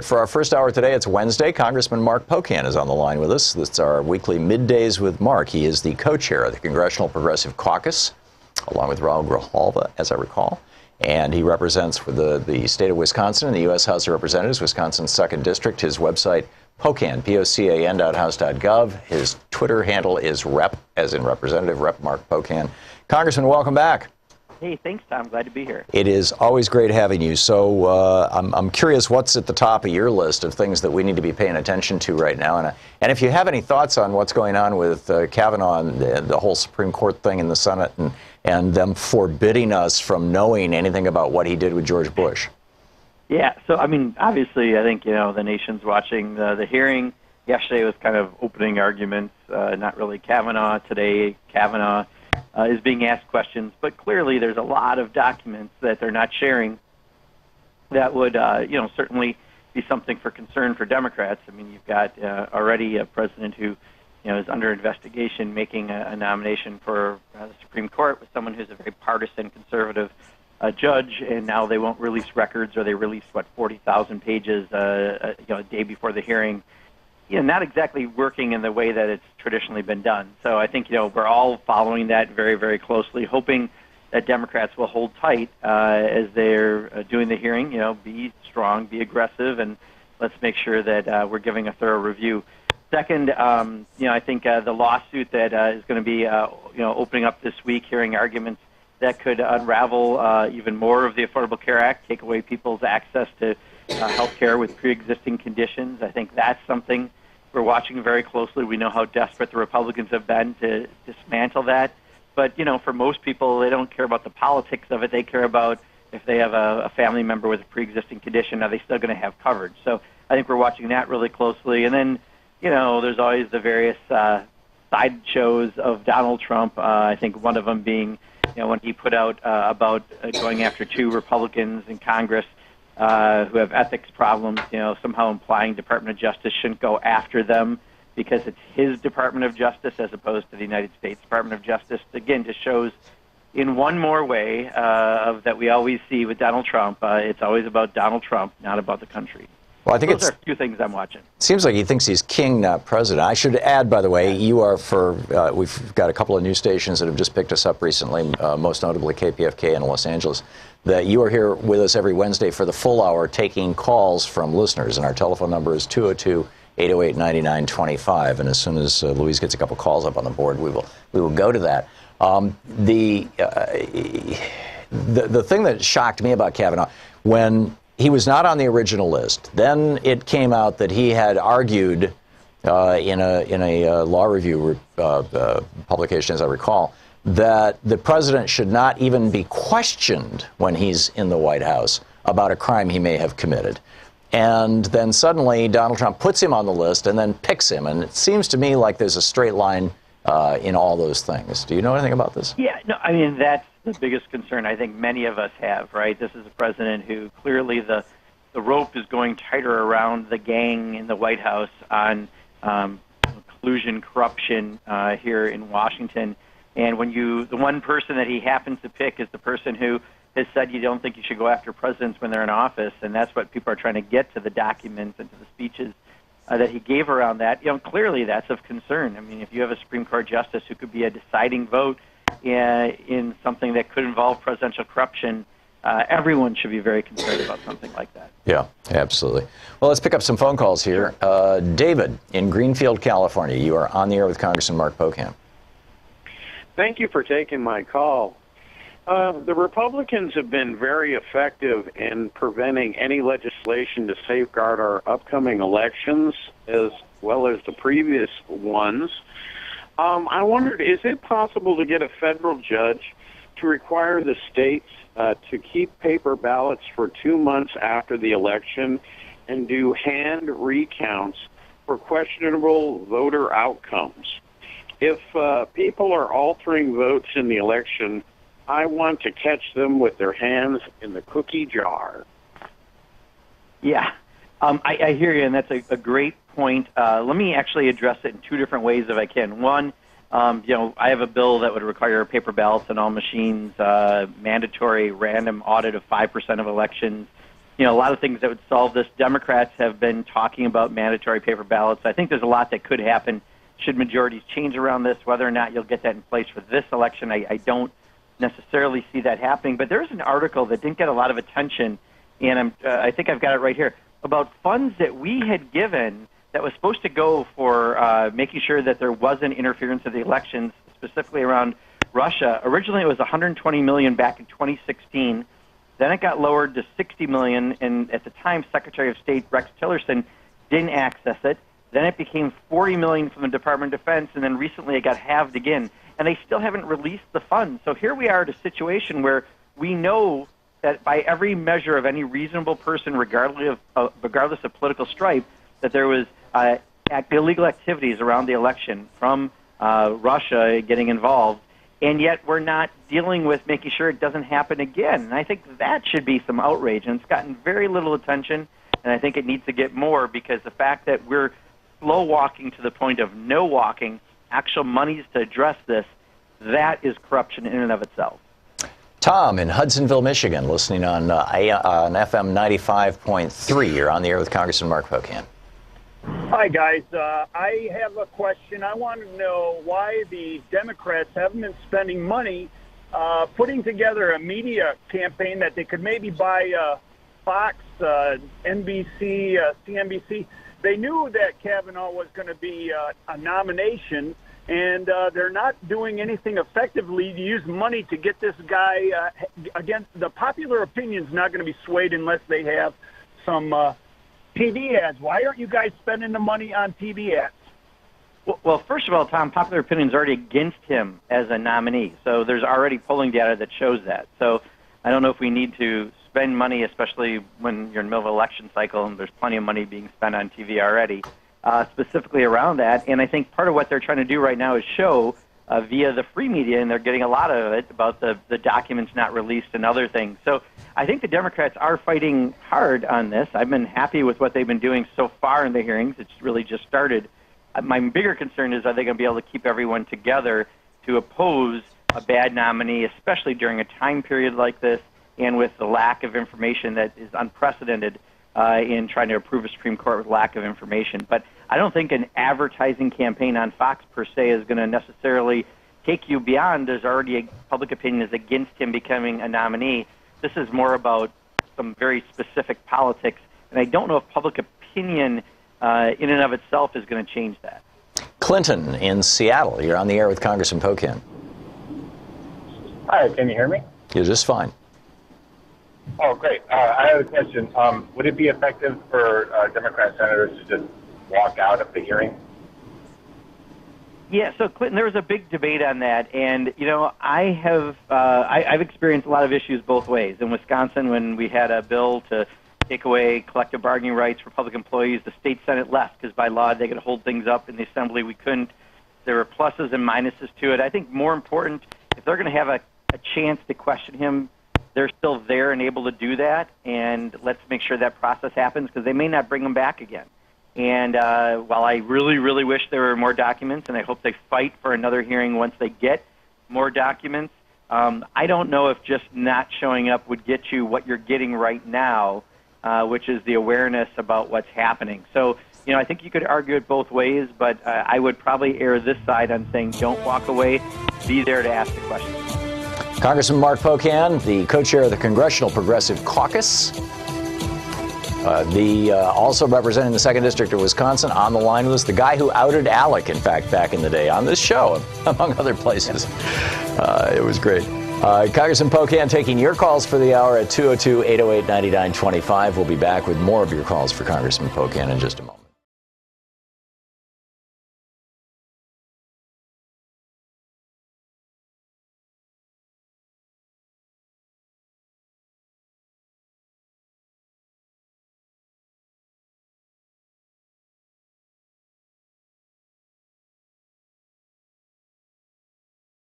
For our first hour today, it's Wednesday. Congressman Mark Pocan is on the line with us. This is our weekly Middays with Mark. He is the co-chair of the Congressional Progressive Caucus, along with Raul Grijalva, as I recall. And he represents for the state of Wisconsin in the U.S. House of Representatives, Wisconsin's 2nd District. His website, Pocan, POCAN.house.gov. His Twitter handle is Rep, as in Representative, Rep Mark Pocan. Congressman, welcome back. Hey, thanks, Tom. Glad to be here. It is always great having you. So I'm curious, what's at the top of your list of things that we need to be paying attention to right now? And if you have any thoughts on what's going on with Kavanaugh and the whole Supreme Court thing in the Senate and them forbidding us from knowing anything about what he did with George Bush. Yeah, so, I mean, obviously, I think, the nation's watching the hearing. Yesterday was kind of opening arguments, not really Kavanaugh. Today, Kavanaugh is being asked questions, but clearly there's a lot of documents that they're not sharing that would, certainly be something for concern for Democrats. I mean, you've got already a president who, is under investigation making a nomination for the Supreme Court with someone who's a very partisan conservative judge, and now they won't release records, or they released, 40,000 pages, a day before the hearing. Not exactly working in the way that it's traditionally been done. So I think, we're all following that very, very closely, hoping that Democrats will hold tight as they're doing the hearing, be strong, be aggressive, and let's make sure that we're giving a thorough review. Second, I think the lawsuit that is going to be, opening up this week, hearing arguments that could unravel even more of the Affordable Care Act, take away people's access to health care with pre-existing conditions. I think that's something we're watching very closely. We know how desperate the Republicans have been to dismantle that. But, for most people, they don't care about the politics of it. They care about if they have a family member with a pre-existing condition, are they still going to have coverage? So I think we're watching that really closely. And then, there's always the various side shows of Donald Trump. I think one of them being, when he put out about going after 2 Republicans in Congress who have ethics problems, somehow implying Department of Justice shouldn't go after them because it's his Department of Justice as opposed to the United States Department of Justice. Again, just shows in one more way that we always see with Donald Trump, it's always about Donald Trump, not about the country. Well, I think those are a few things I'm watching. Seems like he thinks he's king, not president. I should add, by the way, you are we've got a couple of news stations that have just picked us up recently, most notably KPFK in Los Angeles, that you are here with us every Wednesday for the full hour taking calls from listeners. And our telephone number is 202-808-9925. And as soon as Louise gets a couple calls up on the board, we will go to that. The thing that shocked me about Kavanaugh, when he was not on the original list, then it came out that he had argued in a law review publication, as I recall, that the president should not even be questioned when he's in the White House about a crime he may have committed. And then suddenly Donald Trump puts him on the list and then picks him. And it seems to me like there's a straight line in all those things. Do you know anything about this? Yeah, no, I mean, that's the biggest concern I think many of us have, right? This is a president who clearly the rope is going tighter around the gang in the White House on collusion, corruption here in Washington. And when the one person that he happens to pick is the person who has said you don't think you should go after presidents when they're in office, and that's what people are trying to get to the documents and to the speeches that he gave around that. Clearly that's of concern. I mean, if you have a Supreme Court justice who could be a deciding vote in something that could involve presidential corruption, everyone should be very concerned about something like that. Yeah, absolutely. Well, let's pick up some phone calls here. David in Greenfield, California. You are on the air with Congressman Mark Pocan. Thank you for taking my call. The Republicans have been very effective in preventing any legislation to safeguard our upcoming elections as well as the previous ones. I wondered, is it possible to get a federal judge to require the states to keep paper ballots for 2 months after the election and do hand recounts for questionable voter outcomes? If people are altering votes in the election, I want to catch them with their hands in the cookie jar. Yeah, I hear you, and that's a great point. Let me actually address it in 2 different ways if I can. One, I have a bill that would require paper ballots on all machines, mandatory random audit of 5% of elections, a lot of things that would solve this. Democrats have been talking about mandatory paper ballots. I think there's a lot that could happen should majorities change around this. Whether or not you'll get that in place for this election, I don't necessarily see that happening. But there's an article that didn't get a lot of attention, and I think I've got it right here, about funds that we had given that was supposed to go for making sure that there wasn't interference of the elections, specifically around Russia. Originally, it was $120 million back in 2016. Then it got lowered to $60 million, and at the time, Secretary of State Rex Tillerson didn't access it. Then it became $40 million from the Department of Defense, and then recently it got halved again. And they still haven't released the funds. So here we are at a situation where we know that by every measure of any reasonable person, regardless of political stripe, that there was illegal activities around the election from Russia getting involved, and yet we're not dealing with making sure it doesn't happen again. And I think that should be some outrage, and it's gotten very little attention, and I think it needs to get more, because the fact that we're slow walking to the point of no walking, actual monies to address this, that is corruption in and of itself. Tom in Hudsonville, Michigan, listening on FM 95.3. You're on the air with Congressman Mark Pocan. Hi, guys. I have a question. I want to know why the Democrats haven't been spending money putting together a media campaign that they could maybe buy Fox, NBC, CNBC. They knew that Kavanaugh was going to be a nomination, and they're not doing anything effectively to use money to get this guy against the popular opinion's not going to be swayed unless they have some TV ads. Why aren't you guys spending the money on TV ads? Well, first of all, Tom, popular opinion is already against him as a nominee. So there's already polling data that shows that. So I don't know if we need to spend money, especially when you're in the middle of an election cycle and there's plenty of money being spent on TV already, specifically around that. And I think part of what they're trying to do right now is show via the free media, and they're getting a lot of it, about the documents not released and other things. So I think the Democrats are fighting hard on this. I've been happy with what they've been doing so far in the hearings. It's really just started. My bigger concern is, are they going to be able to keep everyone together to oppose a bad nominee, especially during a time period like this and with the lack of information that is unprecedented in trying to approve a Supreme Court with lack of information. But I don't think an advertising campaign on Fox per se is going to necessarily take you beyond. There's already a public opinion is against him becoming a nominee. This is more about some very specific politics, and I don't know if public opinion in and of itself is going to change that. Clinton in Seattle, you're on the air with Congressman Pocan. Hi, can you hear me? You're just fine. Oh, great. I have a question. Would it be effective for Democrat senators to just walk out of the hearing? Yeah, so Clinton, there was a big debate on that, and I've experienced a lot of issues both ways. In Wisconsin, when we had a bill to take away collective bargaining rights for public employees, the state Senate left because by law they could hold things up. In the Assembly, we couldn't. There were pluses and minuses to it. I think more important, if they're going to have a chance to question him, they're still there and able to do that, and let's make sure that process happens, because they may not bring him back again. And while I really, really wish there were more documents, and I hope they fight for another hearing once they get more documents, I don't know if just not showing up would get you what you're getting right now, which is the awareness about what's happening. So, I think you could argue it both ways, but I would probably err this side on saying don't walk away, be there to ask the questions. Congressman Mark Pocan, the co-chair of the Congressional Progressive Caucus, also representing the 2nd District of Wisconsin. On the line was the guy who outed Alec, in fact, back in the day on this show, among other places. It was great. Congressman Pocan taking your calls for the hour at 202-808-9925. We'll be back with more of your calls for Congressman Pocan in just a moment.